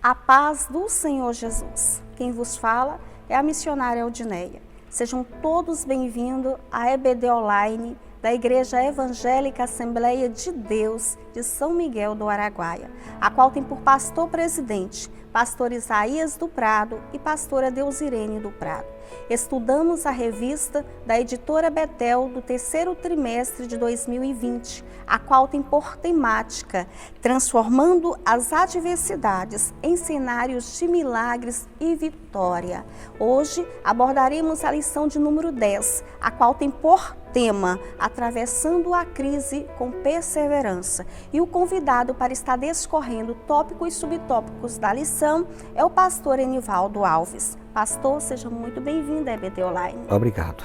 A paz do Senhor Jesus. Quem vos fala é a missionária Aldineia. Sejam todos bem-vindos à EBD Online da Igreja Evangélica Assembleia de Deus de São Miguel do Araguaia, a qual tem por pastor-presidente pastor Isaías do Prado e pastora Deusirene do Prado. Estudamos a revista da editora Betel do terceiro trimestre de 2020, a qual tem por temática Transformando as Adversidades em Cenários de Milagres e Vitória. Hoje abordaremos a lição de número 10, a qual tem por tema Atravessando a Crise com Perseverança. E o convidado para estar discorrendo tópicos e subtópicos da lição é o pastor Enivaldo Alves. Pastor, seja muito bem-vindo à EBD Online. Obrigado.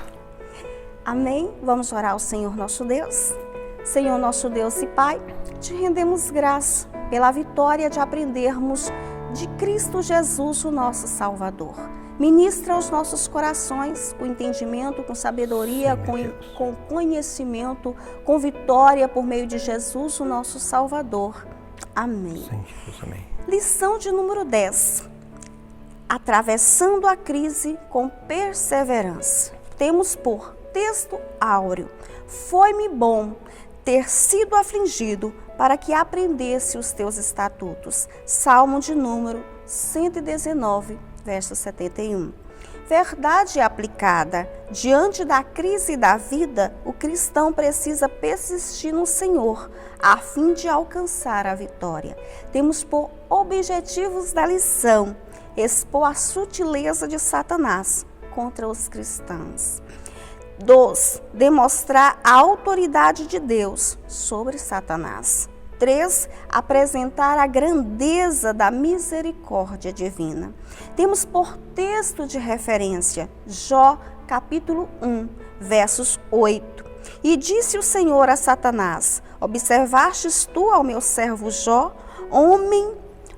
Amém? Vamos orar ao Senhor nosso Deus. Senhor nosso Deus e Pai, te rendemos graça pela vitória de aprendermos de Cristo Jesus, o nosso Salvador. Ministra aos nossos corações com entendimento, com sabedoria, com conhecimento, com vitória por meio de Jesus, o nosso Salvador. Amém. Sim, Jesus, amém. Lição de número 10. Atravessando a crise com perseverança. Temos por texto áureo: foi-me bom ter sido afligido para que aprendesse os teus estatutos. Salmo de número 119, verso 71. Verdade aplicada. Diante da crise da vida, o cristão precisa persistir no Senhor, a fim de alcançar a vitória. Temos por objetivos da lição expor a sutileza de Satanás contra os cristãos. 2. Demonstrar a autoridade de Deus sobre Satanás. 3. Apresentar a grandeza da misericórdia divina. Temos por texto de referência Jó, capítulo 1, versos 8. E disse o Senhor a Satanás: observastes tu ao meu servo Jó,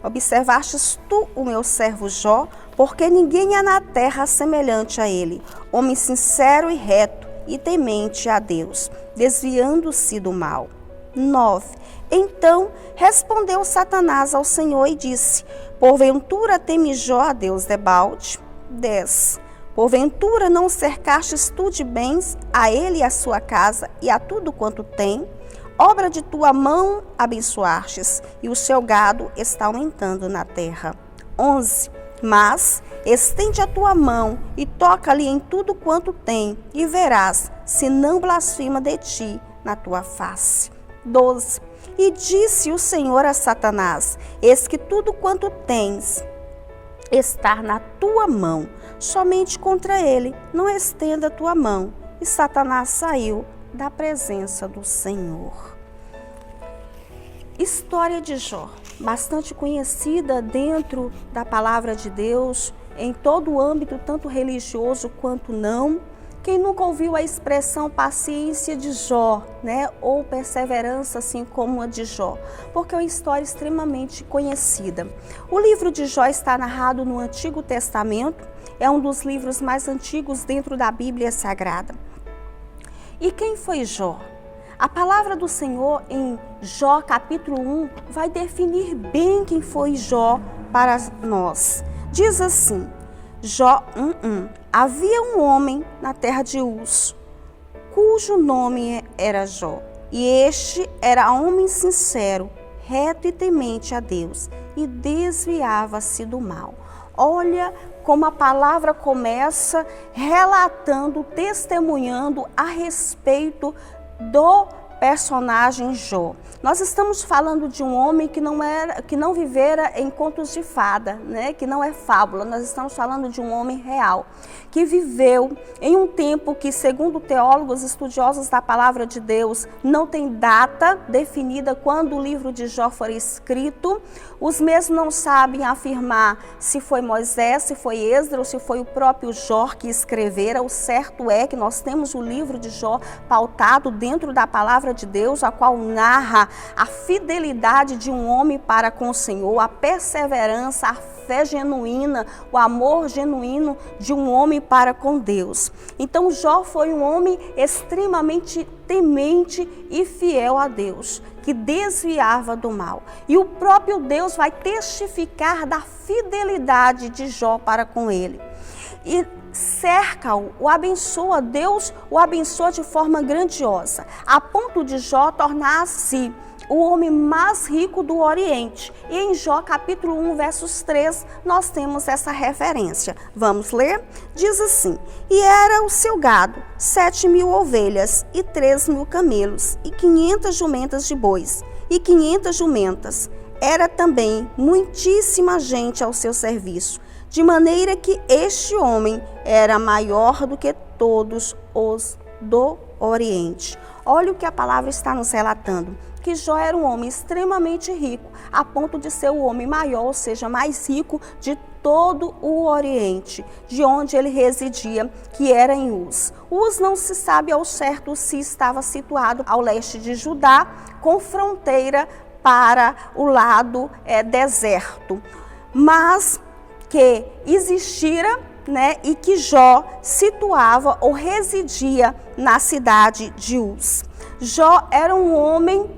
observastes tu o meu servo Jó, porque ninguém há na terra semelhante a ele, homem sincero e reto e temente a Deus, desviando-se do mal. 9. Então respondeu Satanás ao Senhor e disse: porventura teme Jó a Deus debalde? 10. Porventura não cercastes tu de bens a ele e a sua casa e a tudo quanto tem? Obra de tua mão abençoastes, e o seu gado está aumentando na terra. 11. Mas estende a tua mão e toca-lhe em tudo quanto tem, e verás se não blasfema de ti na tua face. 12. E disse o Senhor a Satanás: eis que tudo quanto tens está na tua mão, somente contra ele não estenda a tua mão. E Satanás saiu da presença do Senhor. História de Jó, bastante conhecida dentro da palavra de Deus, em todo o âmbito, tanto religioso quanto não. Quem nunca ouviu a expressão paciência de Jó, né? Ou perseverança, assim como a de Jó? Porque é uma história extremamente conhecida. O livro de Jó está narrado no Antigo Testamento, é um dos livros mais antigos dentro da Bíblia Sagrada. E quem foi Jó? A palavra do Senhor em Jó capítulo 1 vai definir bem quem foi Jó para nós. Diz assim, Jó 1:1. Havia um homem na terra de Uz, cujo nome era Jó. E este era homem sincero, reto e temente a Deus, e desviava-se do mal. Olha como a palavra começa relatando, testemunhando a respeito do personagem Jó. Nós estamos falando de um homem que não vivera em contos de fada, né? Que não é fábula. Nós estamos falando de um homem real, que viveu em um tempo que, segundo teólogos estudiosos da palavra de Deus, não tem data definida quando o livro de Jó foi escrito. Os mesmos não sabem afirmar se foi Moisés, se foi Esdras ou se foi o próprio Jó que escrevera. O certo é que nós temos o livro de Jó pautado dentro da palavra de Deus, a qual narra a fidelidade de um homem para com o Senhor, a perseverança, a fé genuína, o amor genuíno de um homem para com Deus. Então Jó foi um homem extremamente temente e fiel a Deus, que desviava do mal. E o próprio Deus vai testificar da fidelidade de Jó para com ele. E cerca-o, o abençoa, Deus o abençoa de forma grandiosa, a ponto de Jó tornar-se o homem mais rico do Oriente. E em Jó capítulo 1, versos 3, nós temos essa referência. Vamos ler? Diz assim: e era o seu gado 7.000 ovelhas e 3.000 camelos e 500 jumentas de bois e 500 jumentas. Era também muitíssima gente ao seu serviço, de maneira que este homem era maior do que todos os do Oriente. Olha o que a palavra está nos relatando, que Jó era um homem extremamente rico, a ponto de ser o homem maior, ou seja, mais rico de todo o Oriente, de onde ele residia, que era em Uz. Uz não se sabe ao certo se estava situado ao leste de Judá, com fronteira para o lado deserto, mas que existira, e que Jó situava ou residia na cidade de Uz. Jó era um homem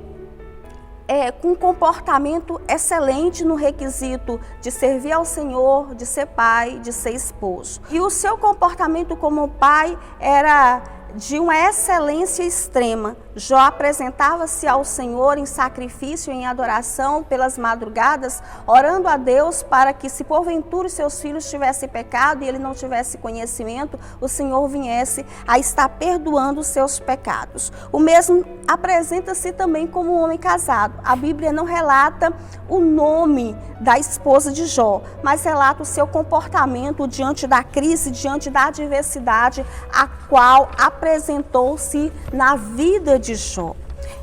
com um comportamento excelente no requisito de servir ao Senhor, de ser pai, de ser esposo. E o seu comportamento como pai era de uma excelência extrema. Jó apresentava-se ao Senhor em sacrifício, em adoração pelas madrugadas, orando a Deus para que, se porventura os seus filhos tivessem pecado e ele não tivesse conhecimento, o Senhor viesse a estar perdoando os seus pecados. O mesmo apresenta-se também como um homem casado. A Bíblia não relata o nome da esposa de Jó, mas relata o seu comportamento diante da crise, diante da adversidade, a qual apresentou-se na vida de Jó.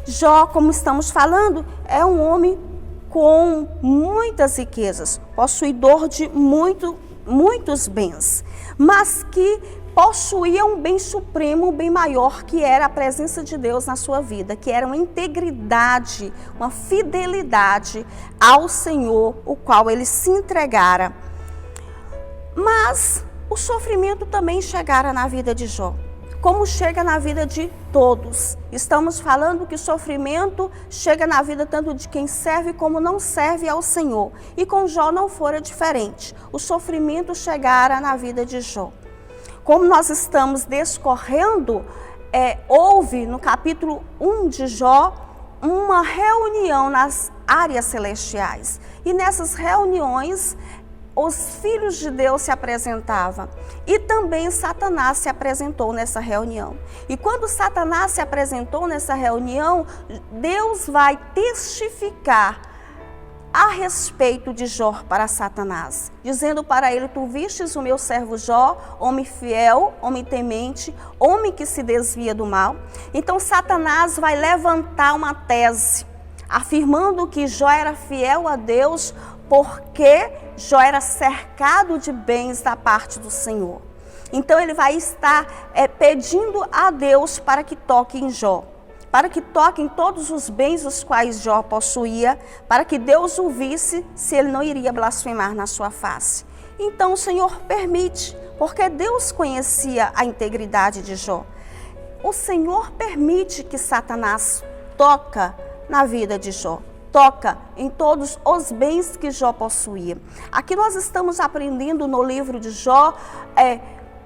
Jó, como estamos falando, é um homem com muitas riquezas, possuidor de muitos bens, mas que possuía um bem supremo, um bem maior, que era a presença de Deus na sua vida, que era uma integridade, uma fidelidade ao Senhor, o qual ele se entregara. Mas o sofrimento também chegara na vida de Jó, como chega na vida de todos. Estamos falando que o sofrimento chega na vida tanto de quem serve como não serve ao Senhor. E com Jó não fora diferente. O sofrimento chegara na vida de Jó. Como nós estamos discorrendo, houve no capítulo 1 de Jó uma reunião nas áreas celestiais. E nessas reuniões, os filhos de Deus se apresentavam e também Satanás se apresentou nessa reunião. E quando Satanás se apresentou nessa reunião, Deus vai testificar a respeito de Jó para Satanás, dizendo para ele: tu vistes o meu servo Jó, homem fiel, homem temente, homem que se desvia do mal. Então Satanás vai levantar uma tese, afirmando que Jó era fiel a Deus, porque Jó era cercado de bens da parte do Senhor. Então ele vai estar pedindo a Deus para que toque em Jó, para que toque em todos os bens os quais Jó possuía, para que Deus o visse se ele não iria blasfemar na sua face. Então o Senhor permite, porque Deus conhecia a integridade de Jó. O Senhor permite que Satanás toca na vida de Jó, toca em todos os bens que Jó possuía. Aqui nós estamos aprendendo no livro de Jó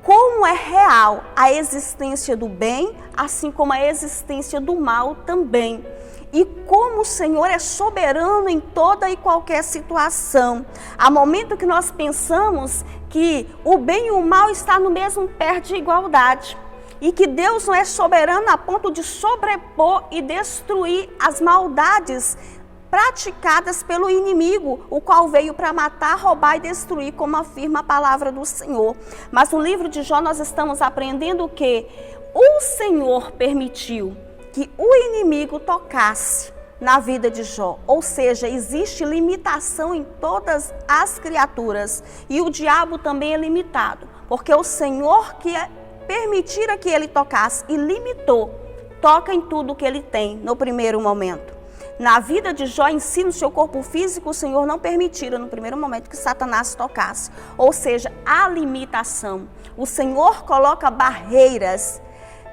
como é real a existência do bem, assim como a existência do mal também. E como o Senhor é soberano em toda e qualquer situação. Há momento que nós pensamos que o bem e o mal estão no mesmo pé de igualdade. E que Deus não é soberano a ponto de sobrepor e destruir as maldades praticadas pelo inimigo, o qual veio para matar, roubar e destruir, como afirma a palavra do Senhor. Mas no livro de Jó nós estamos aprendendo que o Senhor permitiu que o inimigo tocasse na vida de Jó. Ou seja, existe limitação em todas as criaturas. E o diabo também é limitado, porque o Senhor que permitira que ele tocasse e limitou, toca em tudo que ele tem no primeiro momento. Na vida de Jó em si, no seu corpo físico, o Senhor não permitira no primeiro momento que Satanás tocasse. Ou seja, a limitação. O Senhor coloca barreiras.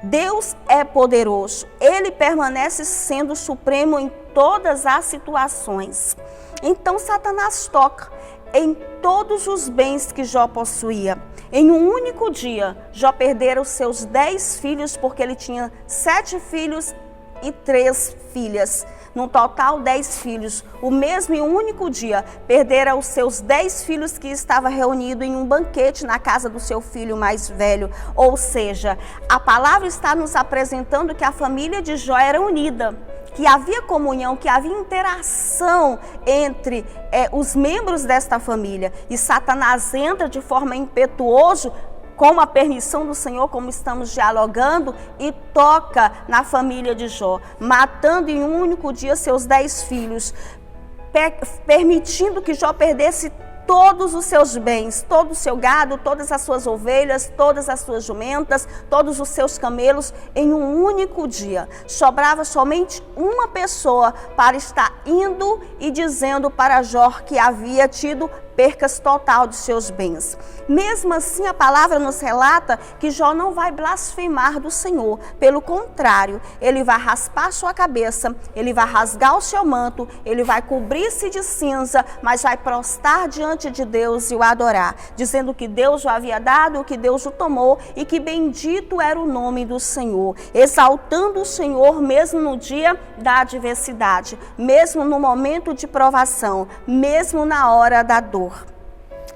Deus é poderoso. Ele permanece sendo supremo em todas as situações. Então Satanás toca em todos os bens que Jó possuía. Em um único dia, Jó perdera os seus 10 filhos, porque ele tinha 7 filhos e 3 filhas. No total, 10 filhos. O mesmo em um único dia, perdera os seus 10 filhos que estava reunido em um banquete na casa do seu filho mais velho. Ou seja, a palavra está nos apresentando que a família de Jó era unida, que havia comunhão, que havia interação entre os membros desta família. E Satanás entra de forma impetuosa, com a permissão do Senhor, como estamos dialogando, e toca na família de Jó, matando em um único dia seus 10 filhos, permitindo que Jó perdesse todos os seus bens, todo o seu gado, todas as suas ovelhas, todas as suas jumentas, todos os seus camelos, em um único dia. Sobrava somente uma pessoa para estar indo e dizendo para Jó que havia tido percas total de seus bens. Mesmo assim, a palavra nos relata que Jó não vai blasfemar do Senhor. Pelo contrário, ele vai raspar sua cabeça, ele vai rasgar o seu manto, ele vai cobrir-se de cinza, mas vai prostrar diante de Deus e o adorar, dizendo que Deus o havia dado, que Deus o tomou e que bendito era o nome do Senhor, exaltando o Senhor mesmo no dia da adversidade, mesmo no momento de provação, mesmo na hora da dor.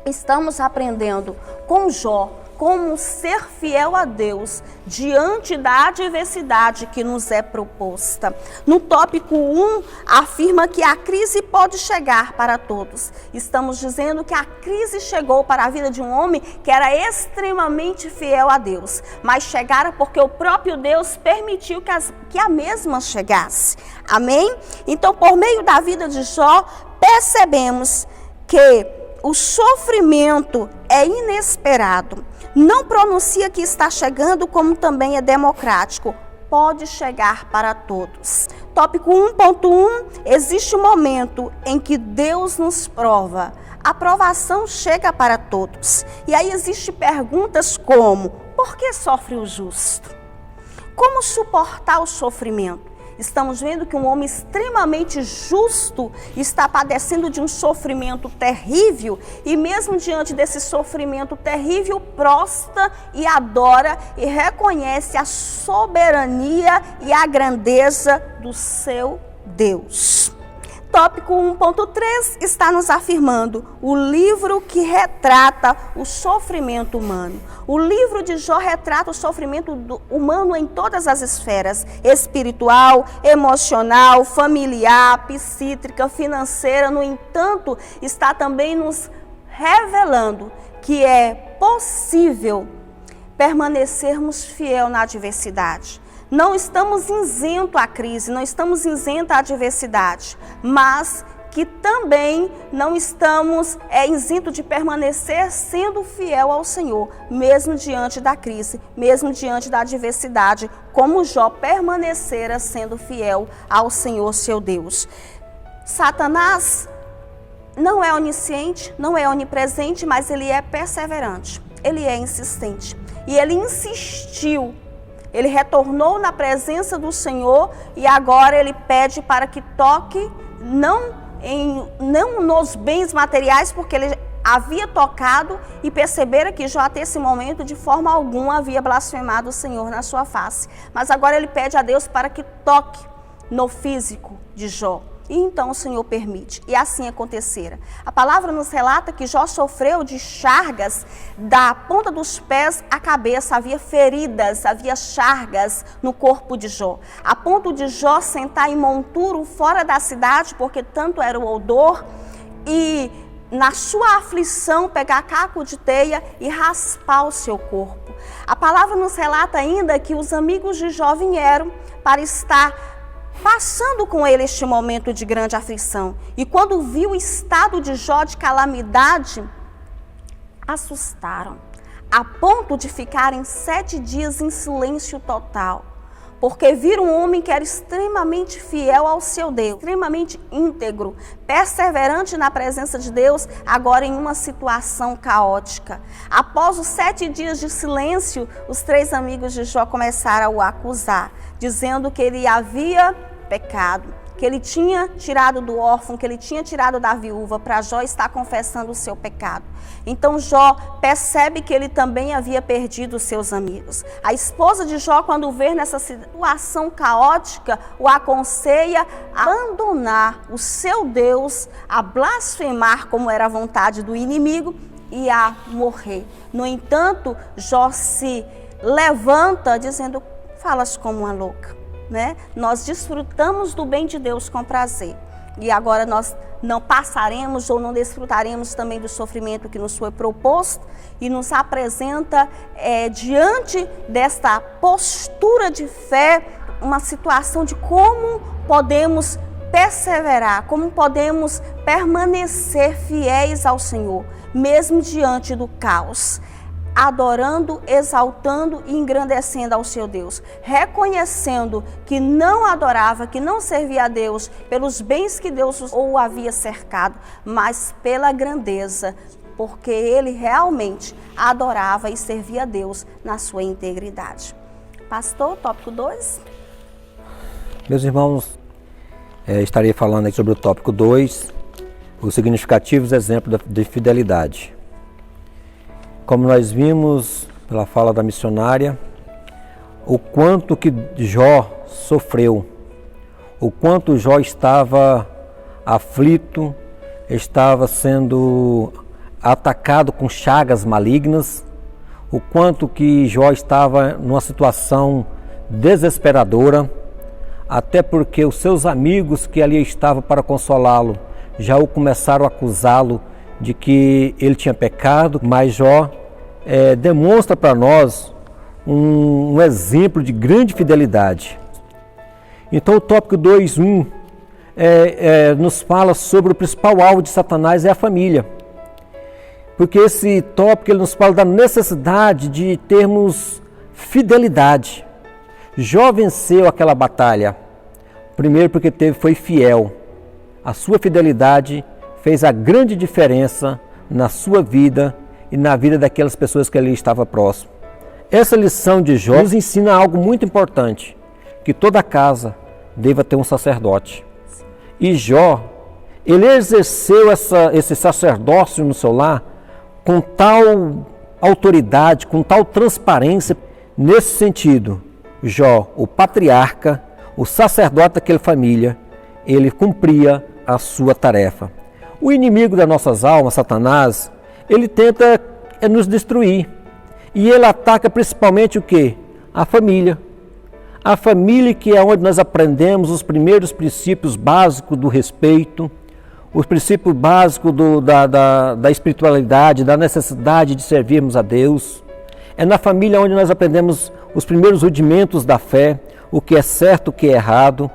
Estamos aprendendo com Jó como ser fiel a Deus diante da adversidade que nos é proposta. No tópico 1, afirma que a crise pode chegar para todos. Estamos dizendo que a crise chegou para a vida de um homem que era extremamente fiel a Deus, mas chegara porque o próprio Deus permitiu que a mesma chegasse. Amém? Então, por meio da vida de Jó, percebemos que o sofrimento é inesperado. Não pronuncia que está chegando, como também é democrático. Pode chegar para todos. Tópico 1.1. Existe um momento em que Deus nos prova. A provação chega para todos. E aí existem perguntas como: por que sofre o justo? Como suportar o sofrimento? Estamos vendo que um homem extremamente justo está padecendo de um sofrimento terrível e mesmo diante desse sofrimento terrível, prostra e adora e reconhece a soberania e a grandeza do seu Deus. Tópico 1.3 está nos afirmando o livro que retrata o sofrimento humano. O livro de Jó retrata o sofrimento humano em todas as esferas: espiritual, emocional, familiar, psíquica, financeira. No entanto, está também nos revelando que é possível permanecermos fiel na adversidade. Não estamos isentos à crise, não estamos isentos à adversidade, mas que também não estamos isentos de permanecer sendo fiel ao Senhor, mesmo diante da crise, mesmo diante da adversidade, como Jó permanecera sendo fiel ao Senhor, seu Deus. Satanás não é onisciente, não é onipresente, mas ele é perseverante, ele é insistente. E ele insistiu. Ele retornou na presença do Senhor e agora ele pede para que toque, não nos bens materiais, porque ele havia tocado e percebera que Jó até esse momento de forma alguma havia blasfemado o Senhor na sua face. Mas agora ele pede a Deus para que toque no físico de Jó. E então o Senhor permite, e assim acontecera. A palavra nos relata que Jó sofreu de chagas da ponta dos pés à cabeça, havia feridas, havia chagas no corpo de Jó. A ponto de Jó sentar em monturo fora da cidade, porque tanto era o odor, e na sua aflição pegar caco de teia e raspar o seu corpo. A palavra nos relata ainda que os amigos de Jó vieram para estar passando com ele este momento de grande aflição. E quando viu o estado de Jó de calamidade, assustaram, a ponto de ficarem 7 dias em silêncio total. porque viram um homem que era extremamente fiel ao seu Deus, extremamente íntegro, perseverante na presença de Deus, agora em uma situação caótica. Após os 7 dias de silêncio, os 3 amigos de Jó começaram a o acusar, dizendo que ele havia pecado, que ele tinha tirado do órfão, que ele tinha tirado da viúva, para Jó estar confessando o seu pecado. Então Jó percebe que ele também havia perdido os seus amigos. A esposa de Jó, quando vê nessa situação caótica, o aconselha a abandonar o seu Deus, a blasfemar como era a vontade do inimigo e a morrer. No entanto, Jó se levanta dizendo: falas como uma louca. Nós desfrutamos do bem de Deus com prazer, e agora nós não passaremos ou não desfrutaremos também do sofrimento que nos foi proposto, e nos apresenta diante desta postura de fé uma situação de como podemos perseverar, como podemos permanecer fiéis ao Senhor, mesmo diante do caos, adorando, exaltando e engrandecendo ao seu Deus, reconhecendo que não adorava, que não servia a Deus pelos bens que Deus o havia cercado, mas pela grandeza, porque ele realmente adorava e servia a Deus na sua integridade. Pastor, tópico 2. Meus irmãos, estarei falando aqui sobre o tópico 2, os significativos exemplos de fidelidade. Como nós vimos pela fala da missionária, o quanto que Jó sofreu, o quanto Jó estava aflito, estava sendo atacado com chagas malignas, o quanto que Jó estava numa situação desesperadora, até porque os seus amigos que ali estavam para consolá-lo já o começaram a acusá-lo de que ele tinha pecado, mas Jó demonstra para nós um exemplo de grande fidelidade. Então o tópico 2.1 nos fala sobre o principal alvo de Satanás, é a família. Porque esse tópico ele nos fala da necessidade de termos fidelidade. Jó venceu aquela batalha, primeiro porque foi fiel. A sua fidelidade fez a grande diferença na sua vida e na vida daquelas pessoas que ali estavam próximo. Essa lição de Jó nos ensina algo muito importante, que toda casa deva ter um sacerdote. E Jó, ele exerceu esse sacerdócio no seu lar com tal autoridade, com tal transparência. Nesse sentido, Jó, o patriarca, o sacerdote daquela família, ele cumpria a sua tarefa. O inimigo das nossas almas, Satanás, ele tenta nos destruir. E ele ataca principalmente o quê? A família. A família, que é onde nós aprendemos os primeiros princípios básicos do respeito, os princípios básicos da espiritualidade, da necessidade de servirmos a Deus. É na família onde nós aprendemos os primeiros rudimentos da fé, o que é certo, o que é errado.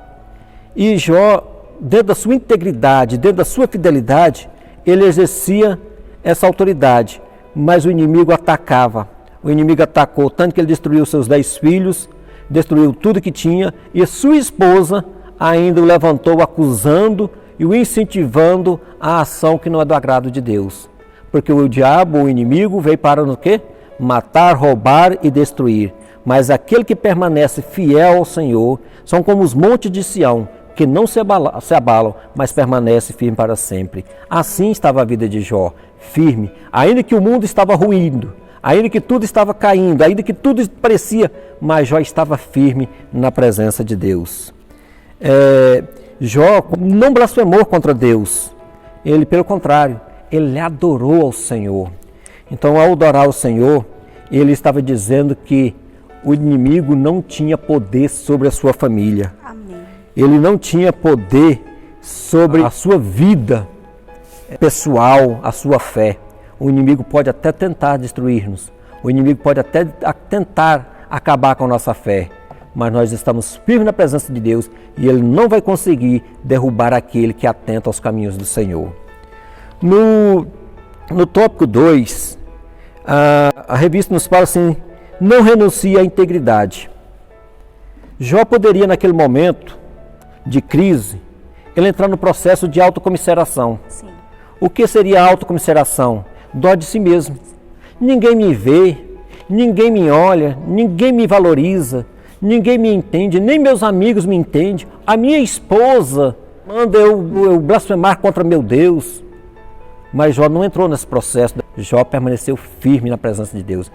E Jó, dentro da sua integridade, dentro da sua fidelidade, ele exercia essa autoridade, mas o inimigo atacava. O inimigo atacou, tanto que ele destruiu seus 10 filhos, destruiu tudo que tinha, e sua esposa ainda o levantou acusando e o incentivando a ação que não é do agrado de Deus. Porque o diabo, o inimigo, veio para o quê? Matar, roubar e destruir. Mas aquele que permanece fiel ao Senhor são como os montes de Sião, que não se abalam, mas permanece firme para sempre. Assim estava a vida de Jó, firme, ainda que o mundo estava ruindo, ainda que tudo estava caindo, ainda que tudo parecia, mas Jó estava firme na presença de Deus. Jó não blasfemou contra Deus, ele, pelo contrário, ele adorou ao Senhor. Então, ao adorar ao Senhor, ele estava dizendo que o inimigo não tinha poder sobre a sua família. Amém. Ele não tinha poder sobre a sua vida pessoal, a sua fé. O inimigo pode até tentar destruir-nos. O inimigo pode até tentar acabar com a nossa fé. Mas nós estamos firmes na presença de Deus e ele não vai conseguir derrubar aquele que atenta aos caminhos do Senhor. No tópico 2, a revista nos fala assim: não renuncie à integridade. Jó poderia, naquele momento de crise, ele entrar no processo de autocomiseração. Sim. O que seria a autocomiseração? Dó de si mesmo. Ninguém me vê, ninguém me olha, ninguém me valoriza, ninguém me entende, nem meus amigos me entendem. A minha esposa manda eu blasfemar contra meu Deus. Mas Jó não entrou nesse processo. Jó permaneceu firme na presença de Deus.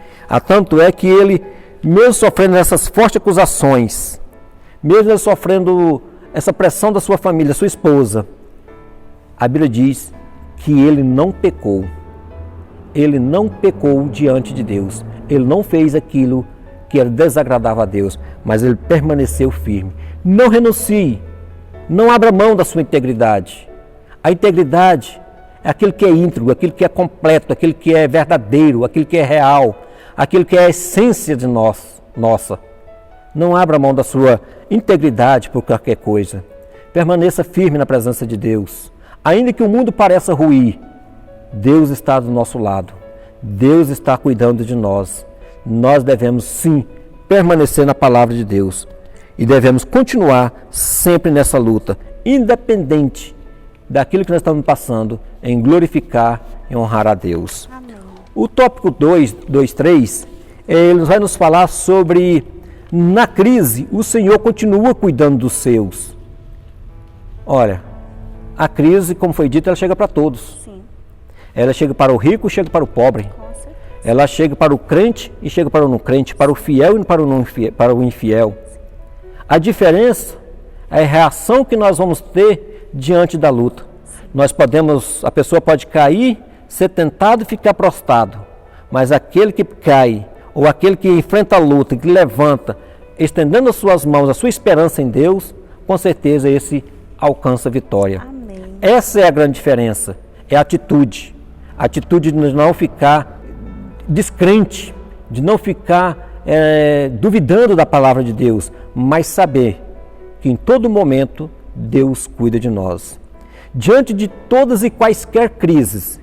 Tanto é que ele, mesmo sofrendo essas fortes acusações, mesmo ele sofrendo essa pressão da sua família, da sua esposa, a Bíblia diz que ele não pecou. Ele não pecou diante de Deus. Ele não fez aquilo que era desagradável a Deus, mas ele permaneceu firme. Não renuncie, não abra mão da sua integridade. A integridade é aquilo que é íntegro, aquilo que é completo, aquilo que é verdadeiro, aquilo que é real, aquilo que é a essência de nossa. Não abra mão da sua integridade por qualquer coisa. Permaneça firme na presença de Deus. Ainda que o mundo pareça ruir, Deus está do nosso lado. Deus está cuidando de nós. Nós devemos sim permanecer na palavra de Deus e devemos continuar sempre nessa luta, independente daquilo que nós estamos passando, em glorificar e honrar a Deus. Amém. O tópico 2.3, ele vai nos falar sobre, na crise, o Senhor continua cuidando dos seus. Olha, a crise, como foi dito, ela chega para todos. Sim. Ela chega para o rico e chega para o pobre. Com certeza. Ela chega para o crente e chega para o não crente, para o fiel e para o infiel. A diferença é a reação que nós vamos ter diante da luta. A pessoa pode cair, ser tentado e ficar prostrado, mas aquele que cai, ou aquele que enfrenta a luta, que levanta, estendendo as suas mãos, a sua esperança em Deus, com certeza esse alcança a vitória. Amém. Essa é a grande diferença, é a atitude de não ficar descrente, de não ficar duvidando da palavra de Deus, mas saber que em todo momento Deus cuida de nós. Diante de todas e quaisquer crises,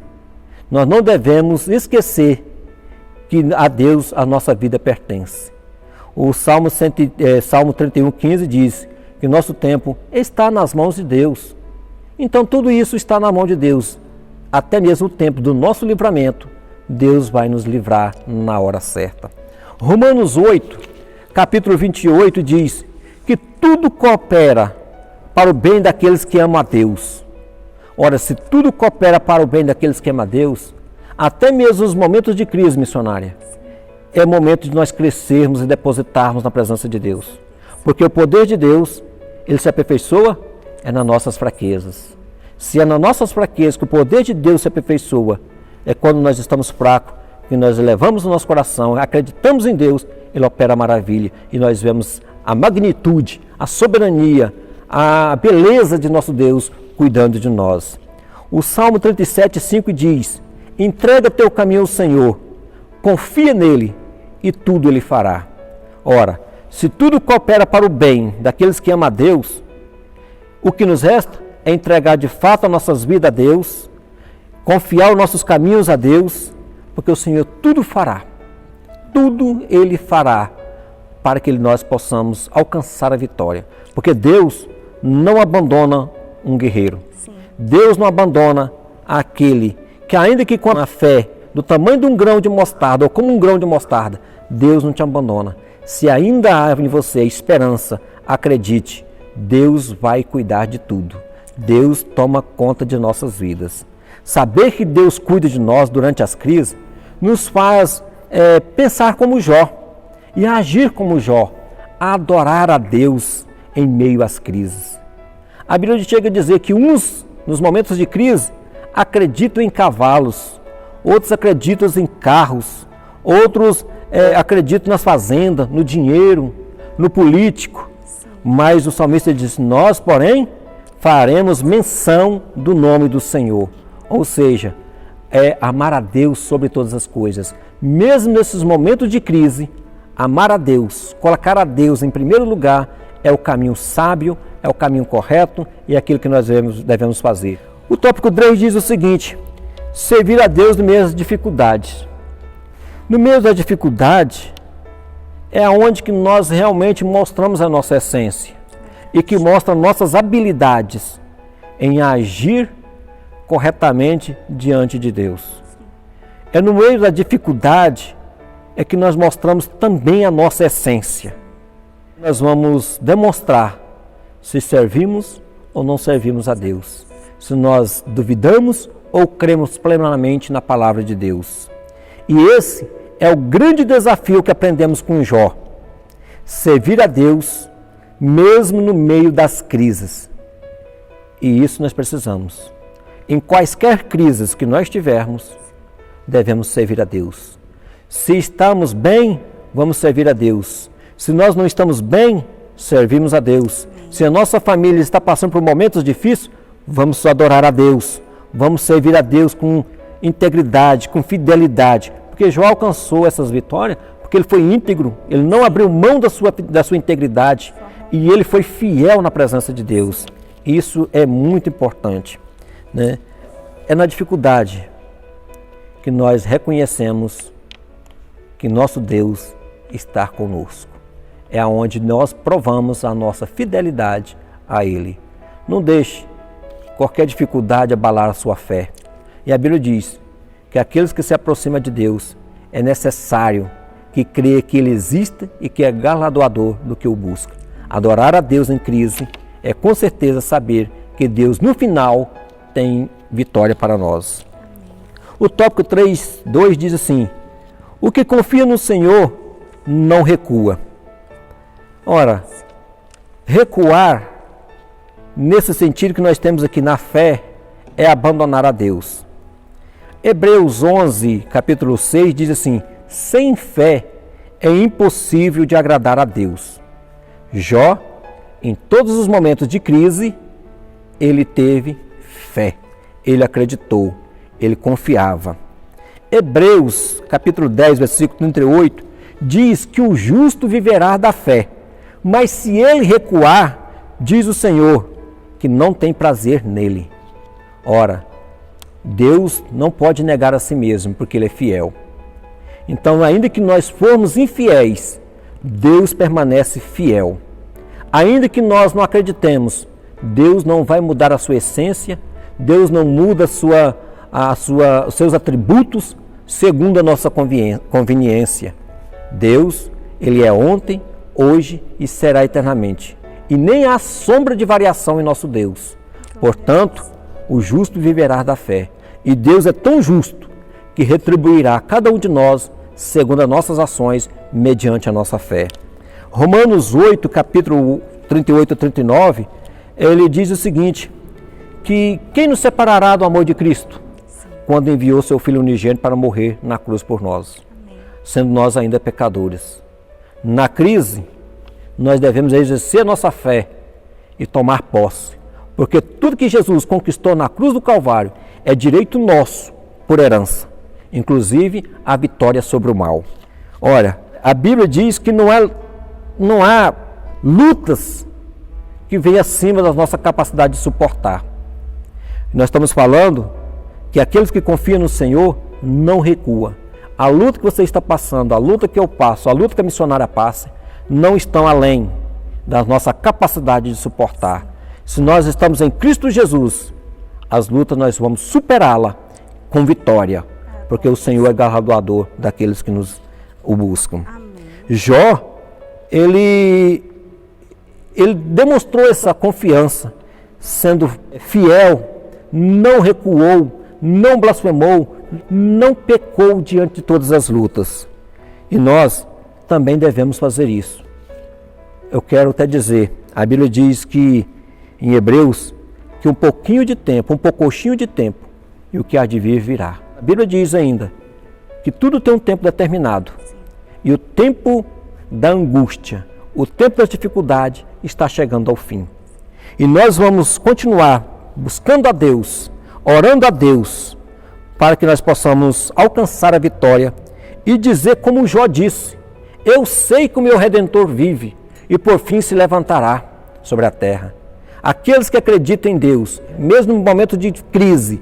nós não devemos esquecer que a Deus a nossa vida pertence. O Salmo 31:15 diz que nosso tempo está nas mãos de Deus. Então tudo isso está na mão de Deus. Até mesmo o tempo do nosso livramento, Deus vai nos livrar na hora certa. Romanos 8, capítulo 28 diz que tudo coopera para o bem daqueles que amam a Deus. Ora, se tudo coopera para o bem daqueles que amam a Deus, até mesmo os momentos de crise missionária, é momento de nós crescermos e depositarmos na presença de Deus. Porque o poder de Deus, ele se aperfeiçoa nas nossas fraquezas. Se é nas nossas fraquezas que o poder de Deus se aperfeiçoa, é quando nós estamos fracos, que nós elevamos o nosso coração, acreditamos em Deus, ele opera a maravilha e nós vemos a magnitude, a soberania, a beleza de nosso Deus cuidando de nós. O Salmo 37:5 diz: entrega teu caminho ao Senhor, confia nele e tudo ele fará. Ora, se tudo coopera para o bem daqueles que amam a Deus, o que nos resta é entregar de fato as nossas vidas a Deus, confiar os nossos caminhos a Deus, porque o Senhor tudo fará. Tudo ele fará para que nós possamos alcançar a vitória. Porque Deus não abandona um guerreiro. Sim. Deus não abandona aquele que, ainda que com a fé do tamanho de um grão de mostarda ou como um grão de mostarda, Deus não te abandona. Se ainda há em você esperança, acredite, Deus vai cuidar de tudo. Deus toma conta de nossas vidas. Saber que Deus cuida de nós durante as crises nos faz pensar como Jó e agir como Jó, adorar a Deus em meio às crises. A Bíblia chega a dizer que uns, nos momentos de crise, acreditam em cavalos, outros acreditam em carros, outros acreditam nas fazendas, no dinheiro, no político. Mas o salmista diz: nós, porém, faremos menção do nome do Senhor. Ou seja, é amar a Deus sobre todas as coisas. Mesmo nesses momentos de crise, amar a Deus, colocar a Deus em primeiro lugar, é o caminho sábio, é o caminho correto e é aquilo que nós devemos fazer. O tópico 3 diz o seguinte: servir a Deus no meio das dificuldades. No meio da dificuldade, é onde que nós realmente mostramos a nossa essência e que mostra nossas habilidades em agir corretamente diante de Deus. É no meio da dificuldade é que nós mostramos também a nossa essência. Nós vamos demonstrar se servimos ou não servimos a Deus, se nós duvidamos ou cremos plenamente na palavra de Deus. E esse é o grande desafio que aprendemos com Jó. Servir a Deus mesmo no meio das crises. E isso nós precisamos. Em quaisquer crises que nós tivermos, devemos servir a Deus. Se estamos bem, vamos servir a Deus. Se nós não estamos bem, servimos a Deus. Se a nossa família está passando por momentos difíceis, vamos adorar a Deus. Vamos servir a Deus com integridade, com fidelidade. Porque Jó alcançou essas vitórias porque ele foi íntegro, ele não abriu mão da sua integridade e ele foi fiel na presença de Deus. Isso é muito importante, né? É na dificuldade que nós reconhecemos que nosso Deus está conosco. É onde nós provamos a nossa fidelidade a Ele. Não deixe qualquer dificuldade abalar a sua fé. E a Bíblia diz que aqueles que se aproximam de Deus é necessário que creia que Ele existe e que é galardoador do que o busca. Adorar a Deus em crise é com certeza saber que Deus no final tem vitória para nós. O tópico 3.2 diz assim: o que confia no Senhor não recua. Ora, recuar, nesse sentido que nós temos aqui na fé, é abandonar a Deus. Hebreus 11, capítulo 6, diz assim: sem fé é impossível de agradar a Deus. Jó, em todos os momentos de crise, ele teve fé, ele acreditou, ele confiava. Hebreus, capítulo 10, versículo 38, diz que o justo viverá da fé, mas se ele recuar, diz o Senhor, que não tem prazer nele. Ora, Deus não pode negar a si mesmo, porque Ele é fiel. Então, ainda que nós formos infiéis, Deus permanece fiel. Ainda que nós não acreditemos, Deus não vai mudar a sua essência, Deus não muda os seus atributos segundo a nossa conveniência. Deus, Ele é ontem, hoje e será eternamente. E nem há sombra de variação em nosso Deus. Portanto, o justo viverá da fé. E Deus é tão justo que retribuirá a cada um de nós segundo as nossas ações, mediante a nossa fé. Romanos 8, capítulo 38 a 39, ele diz o seguinte, que quem nos separará do amor de Cristo? Quando enviou seu Filho unigênito para morrer na cruz por nós, sendo nós ainda pecadores. Na crise, nós devemos exercer a nossa fé e tomar posse, porque tudo que Jesus conquistou na cruz do Calvário é direito nosso por herança, inclusive a vitória sobre o mal. Olha, a Bíblia diz que não há lutas que venham acima da nossa capacidade de suportar. Nós estamos falando que aqueles que confiam no Senhor não recuam. A luta que você está passando, a luta que eu passo, a luta que a missionária passa, não estão além da nossa capacidade de suportar. Se nós estamos em Cristo Jesus, as lutas nós vamos superá-la com vitória, porque o Senhor é galardoador daqueles que nos o buscam. Amém. Jó, ele demonstrou essa confiança, sendo fiel, não recuou, não blasfemou, não pecou diante de todas as lutas. E nós também devemos fazer isso. Eu quero até dizer, a Bíblia diz que em Hebreus, que um pouquinho de tempo, um poucochinho de tempo, e o que há de vir virá. A Bíblia diz ainda que tudo tem um tempo determinado. E o tempo da angústia, o tempo da dificuldade está chegando ao fim. E nós vamos continuar buscando a Deus, orando a Deus, para que nós possamos alcançar a vitória e dizer como Jó disse, eu sei que o meu Redentor vive e por fim se levantará sobre a terra. Aqueles que acreditam em Deus, mesmo no momento de crise,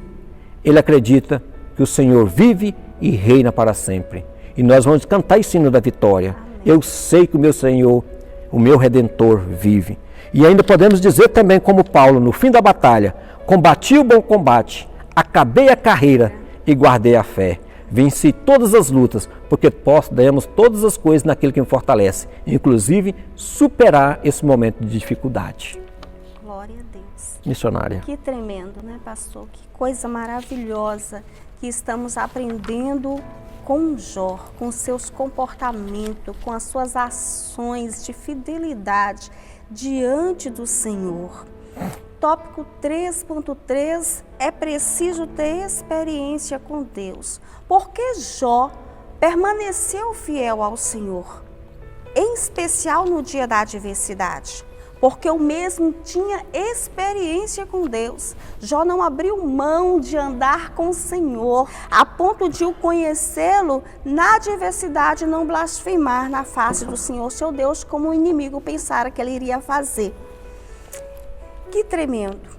ele acredita que o Senhor vive e reina para sempre. E nós vamos cantar esse hino da vitória. Amém. eu sei que o meu Senhor, o meu Redentor, vive. E ainda podemos dizer também como Paulo, no fim da batalha, combati o bom combate, acabei a carreira e guardei a fé. Venci todas as lutas, porque podemos todas as coisas naquele que me fortalece, inclusive superar esse momento de dificuldade. Glória a Deus. Missionária. Que tremendo, né, pastor? Que coisa maravilhosa que estamos aprendendo com Jó, com seus comportamentos, com as suas ações de fidelidade diante do Senhor. Tópico 3.3, é preciso ter experiência com Deus. Porque Jó permaneceu fiel ao Senhor, em especial no dia da adversidade. Porque o mesmo tinha experiência com Deus. Jó não abriu mão de andar com o Senhor, a ponto de o conhecê-lo na adversidade, não blasfemar na face do Senhor, seu Deus, como o inimigo pensara que ele iria fazer. Que tremendo!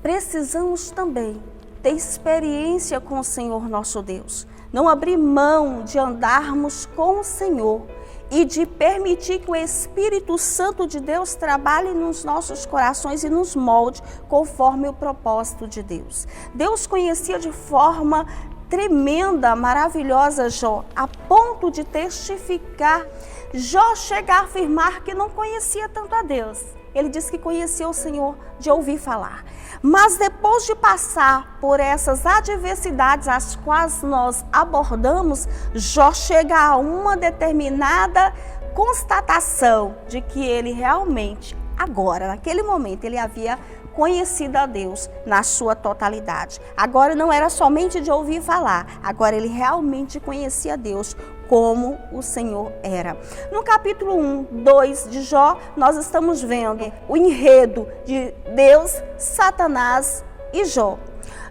Precisamos também ter experiência com o Senhor nosso Deus. Não abrir mão de andarmos com o Senhor e de permitir que o Espírito Santo de Deus trabalhe nos nossos corações e nos molde conforme o propósito de Deus. Deus conhecia de forma tremenda, maravilhosa Jó, a ponto de testificar. Jó chega a afirmar que não conhecia tanto a Deus. Ele disse que conhecia o Senhor de ouvir falar. Mas depois de passar por essas adversidades, as quais nós abordamos, Jó chega a uma determinada constatação de que ele realmente, agora, naquele momento, ele havia conhecido a Deus na sua totalidade. Agora não era somente de ouvir falar, agora ele realmente conhecia Deus como o Senhor era. No capítulo 1, 2 de Jó, nós estamos vendo o enredo de Deus, Satanás e Jó.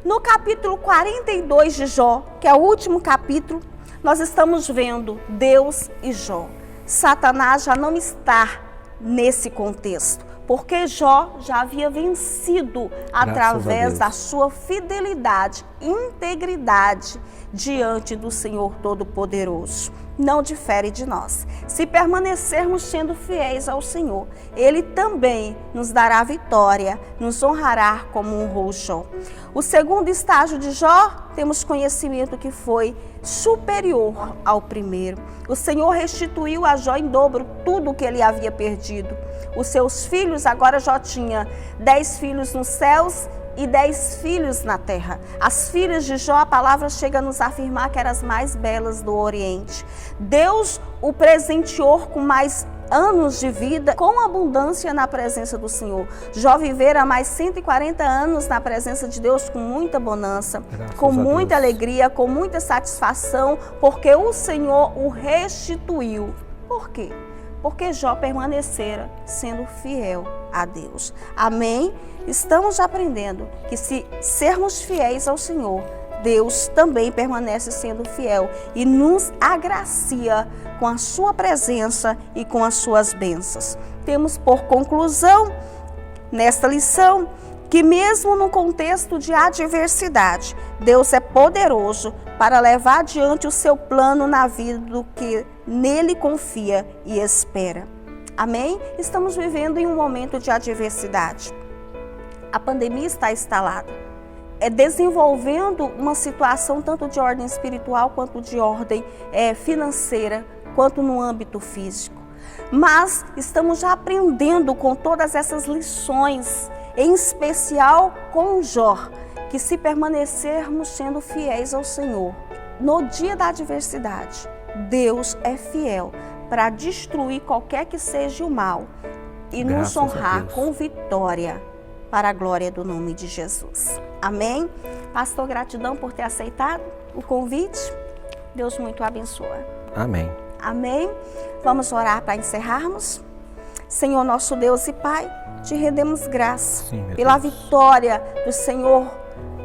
No capítulo 42 de Jó, que é o último capítulo, nós estamos vendo Deus e Jó. Satanás já não está nesse contexto, porque Jó já havia vencido através da sua fidelidade e integridade diante do Senhor Todo-Poderoso. Não difere de nós. Se permanecermos sendo fiéis ao Senhor, Ele também nos dará vitória, nos honrará como honrou Jó. O segundo estágio de Jó, temos conhecimento que foi superior ao primeiro. O Senhor restituiu a Jó em dobro tudo o que ele havia perdido. Os seus filhos, agora Jó tinha 10 filhos nos céus e 10 filhos na terra. As filhas de Jó, a palavra chega a nos afirmar que eram as mais belas do Oriente. Deus o presenteou com mais anos de vida, com abundância na presença do Senhor. Jó vivera mais 140 anos na presença de Deus com muita bonança, com muita alegria, com muita satisfação, porque o Senhor o restituiu. Por quê? Porque Jó permanecera sendo fiel a Deus. Amém? Estamos aprendendo que se sermos fiéis ao Senhor, Deus também permanece sendo fiel e nos agracia com a sua presença e com as suas bênçãos. Temos por conclusão, nesta lição, que mesmo no contexto de adversidade, Deus é poderoso para levar adiante o seu plano na vida do que nele confia e espera. Amém? Estamos vivendo em um momento de adversidade. A pandemia está instalada, desenvolvendo uma situação tanto de ordem espiritual quanto de ordem financeira, quanto no âmbito físico. Mas estamos já aprendendo com todas essas lições, em especial com Jó, que se permanecermos sendo fiéis ao Senhor, no dia da adversidade, Deus é fiel para destruir qualquer que seja o mal e nos honrar com vitória para a glória do nome de Jesus. Amém? Pastor, gratidão por ter aceitado o convite. Deus muito abençoa. Amém. Amém? Vamos orar para encerrarmos. Senhor nosso Deus e Pai, te rendemos graça pela vitória do Senhor,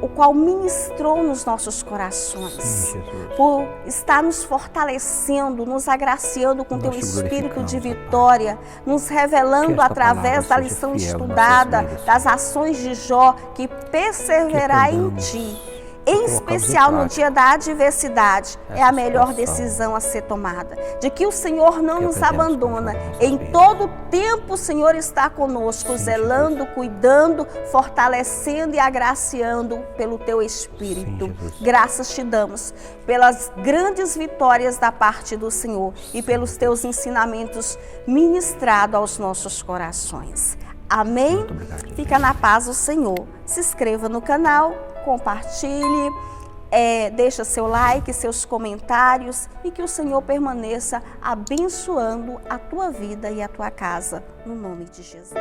o qual ministrou nos nossos corações, por estar nos fortalecendo, nos agraciando com teu espírito de vitória, nos revelando através da lição estudada, das ações de Jó, que perseverar em ti em especial no dia da adversidade, é a melhor decisão a ser tomada. De que o Senhor não nos abandona. Em todo tempo o Senhor está conosco, zelando, cuidando, fortalecendo e agraciando pelo Teu Espírito. Graças te damos pelas grandes vitórias da parte do Senhor e pelos Teus ensinamentos ministrados aos nossos corações. Amém? Fica na paz do Senhor. Se inscreva no canal, compartilhe, deixa seu like, seus comentários e que o Senhor permaneça abençoando a tua vida e a tua casa, no nome de Jesus.